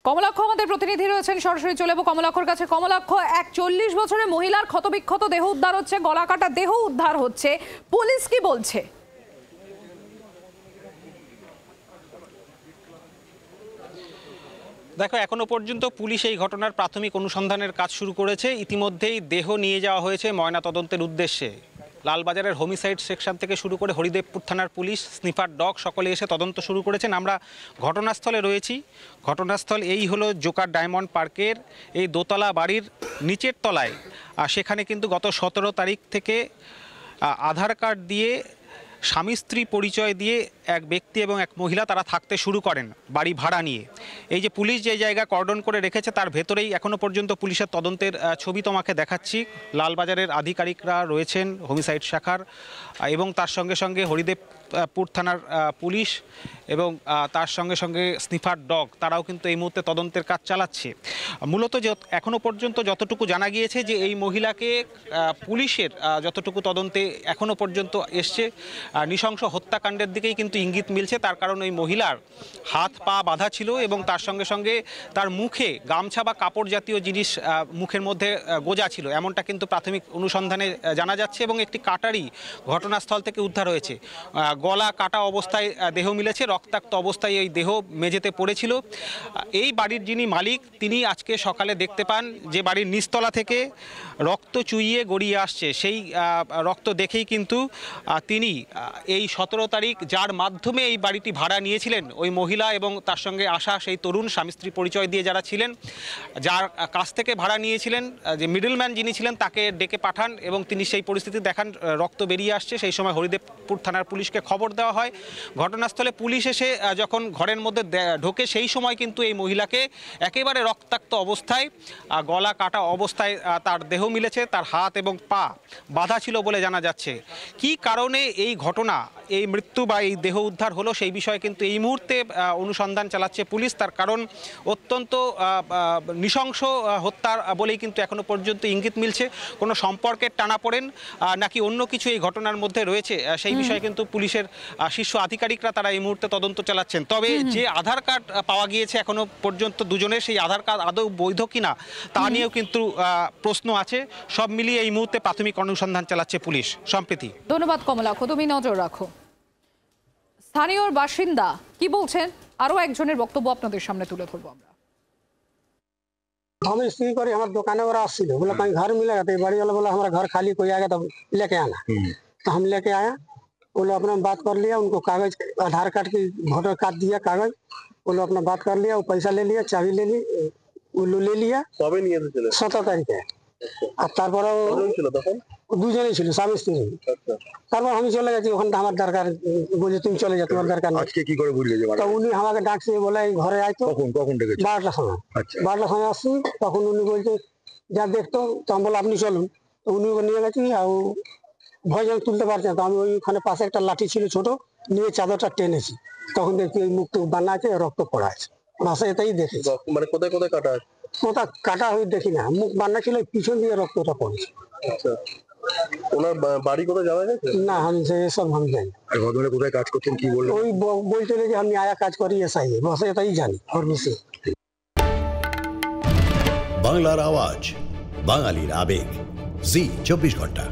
কমলাক্ষ আমাদের প্রতিনিধি রয়েছেন, সরাসরি চলে যাবো কমলাক্ষর কাছে। কমলাক্ষ, এক 40 বছরের মহিলার ক্ষতবিক্ষত দেহ উদ্ধার হচ্ছে, গলাকাটা দেহ উদ্ধার হচ্ছে, পুলিশ কি বলছে? দেখো, এখনো পর্যন্ত পুলিশ এই ঘটনার প্রাথমিক অনুসন্ধানের কাজ শুরু করেছে। ইতিমধ্যেই দেহ নিয়ে যাওয়া হয়েছে ময়নাতদন্তের উদ্দেশ্যে। লালবাজারের হোমিসাইড সেকশন থেকে শুরু করে হরিদেবপুর থানার পুলিশ, স্নিফার ডগ সকলে এসে তদন্ত শুরু করেছেন। আমরা ঘটনাস্থলে রয়েছি। ঘটনাস্থল এই হলো জোকার ডায়মন্ড পার্কের এই দোতলা বাড়ির নিচের তলায়। আর সেখানে কিন্তু গত 17 তারিখ থেকে আধার কার্ড দিয়ে স্বামী স্ত্রী পরিচয় দিয়ে এক ব্যক্তি এবং এক মহিলা তারা থাকতে শুরু করেন বাড়ি ভাড়া নিয়ে। এই যে পুলিশ যে জায়গা কর্ডন করে রেখেছে তার ভেতরেই এখনও পর্যন্ত পুলিশের তদন্তের ছবি তোমাকে দেখাচ্ছি। লালবাজারের আধিকারিকরা রয়েছেন হোমিসাইড শাখার, এবং তার সঙ্গে সঙ্গে হরিদেবপুর থানার পুলিশ এবং তার সঙ্গে সঙ্গে স্নিফার ডগ, তারাও কিন্তু এই মুহূর্তে তদন্তের কাজ চালাচ্ছে। মূলত এখনও পর্যন্ত যতটুকু জানা গিয়েছে যে এই মহিলাকে পুলিশের যতটুকু তদন্তে এখনও পর্যন্ত এসছে, নৃশংস হত্যাকাণ্ডের দিকেই কিন্তু ইঙ্গিত মিলছে। তার কারণ ওই মহিলার হাত পা বাঁধা ছিল এবং তার সঙ্গে সঙ্গে তার মুখে গামছা বা কাপড় জাতীয় জিনিস মুখের মধ্যে গোজা ছিল, এমনটা কিন্তু প্রাথমিক অনুসন্ধানে জানা যাচ্ছে। এবং একটি কাটারি ঘটনাস্থল থেকে উদ্ধার হয়েছে। গলা কাটা অবস্থায় দেহ মিলেছে, রক্তাক্ত অবস্থায় এই দেহ মেঝেতে পড়েছিল। এই বাড়ির যিনি মালিক তিনি আজকে সকালে দেখতে পান যে বাড়ির নিচতলা থেকে রক্ত চুইয়ে গড়িয়ে আসছে। সেই রক্ত দেখেই কিন্তু তিনি এই 17 তারিখ যার মাধ্যমে এই বাড়িটি ভাড়া নিয়েছিলেন ওই মহিলা এবং তার সঙ্গে আসা সেই তরুণ স্বামী স্ত্রী পরিচয় দিয়ে যারা ছিলেন, যার কাছ থেকে ভাড়া নিয়েছিলেন, যে মিডলম্যান যিনি ছিলেন তাকে ডেকে পাঠান এবং তিনি সেই পরিস্থিতি দেখান, রক্ত বেরিয়ে আসছে। সেই সময় হরিদেবপুর থানার পুলিশকে খবর দেওয়া হয়। ঘটনাস্থলে পুলিশ এসে যখন ঘরের মধ্যে ঢোকে সেই সময় কিন্তু এই মহিলাকে একেবারে রক্তাক্ত অবস্থায়, গলা কাটা অবস্থায় তার দেহ মিলেছে, তার হাত এবং পা বাঁধা ছিল বলে জানা যাচ্ছে। কি কারণে এই ঘটনা, এই মৃত্যু বা এই দেহ উদ্ধার হলো সেই বিষয়ে কিন্তু এই মুহূর্তে অনুসন্ধান চালাচ্ছে পুলিশ। তার কারণ অত্যন্ত নৃশংস হত্যার বলেই কিন্তু এখনো পর্যন্ত ইঙ্গিত মিলছে। কোনো সম্পর্কের টানাপোড়েন নাকি অন্য কিছু এই ঘটনার মধ্যে রয়েছে সেই বিষয়ে কিন্তু পুলিশের শীর্ষ আধিকারিকরা তারা এই মুহূর্তে তদন্ত চালাচ্ছেন। তবে যে আধার কার্ড পাওয়া গিয়েছে এখনো পর্যন্ত দুজনের, সেই আধার কার্ড আদৌ বৈধ কিনা তা নিয়েও কিন্তু প্রশ্ন আছে। সব মিলিয়ে এই মুহূর্তে প্রাথমিক অনুসন্ধান চালাচ্ছে পুলিশ। সম্প্রীতি, ধন্যবাদ কমলাক্ষ, তুমি নজর রাখো। স্থানীয় বাসিন্দা কি বলছেন আরো একজনের বক্তব্য আপনাদের সামনে তুলে ধরবো আমরা। हम स्त्री करी हमारे दुकान पर आसिल बोला कहीं घर मिलेगा, तो बाड़ी वाला बोला हमारा घर खाली कोई आएगा तो लेके आना। तो हम लेके आया, वो लोग अपना बात कर लिया, उनको कागज आधार कार्ड की वोटर कार्ड दिया कागज, वो लोग अपना बात कर लिया, वो पैसा ले लिया, चाबी ले ली, वो ले लिया। 17 तारीख है। আর তারপরে দুজনেই ছিল স্বামী স্ত্রী। তারপর আমি চলে গেছি, ওখানটা আমার দরকার, বলছে তুমি চলে যাও, তোমার দরকার নেই। আজকে কি করে ভুলে গেছে? তো উনি আমাকে ডাকছে, বলে ঘরে আয়। তো কখন ডেকেছে? 12টার সময়। 12টার সময় আসছি, তখন উনি বলছে যা দেখতো। তো আমি বলে আপনি চলুন। তো উনি নিয়ে গেছি, আর ভয় যেন তুলতে পারছে না। তো আমি ওইখানে পাশে একটা লাঠি ছিল ছোট, নিয়ে চাদরটা টেনেছি। তখন দেখছি এই মুখ বান্না আছে, রক্ত পড়া আছে। বাসা এটাই দেখেছি। মানে কোথায় কোথায় কাটা আছে? কোথাও কাটা হয়ে দেখি না, মুখ বান্না ছিল, পিছন দিয়ে রক্তটা পড়েছে। আচ্ছা, ওনার বাড়ি কোথায় যাওয়া গেছে? না, আমি সব আমি জানি। আর ভদ্রমহিলা কোথায় কাজ করছেন কি বললেন? ওই বলছিল যে আমি আয়া কাজ করি এসআই, বসে এটাই জানি। বাংলার আওয়াজ, বাঙালির আবেগ, জি 24 ঘন্টা।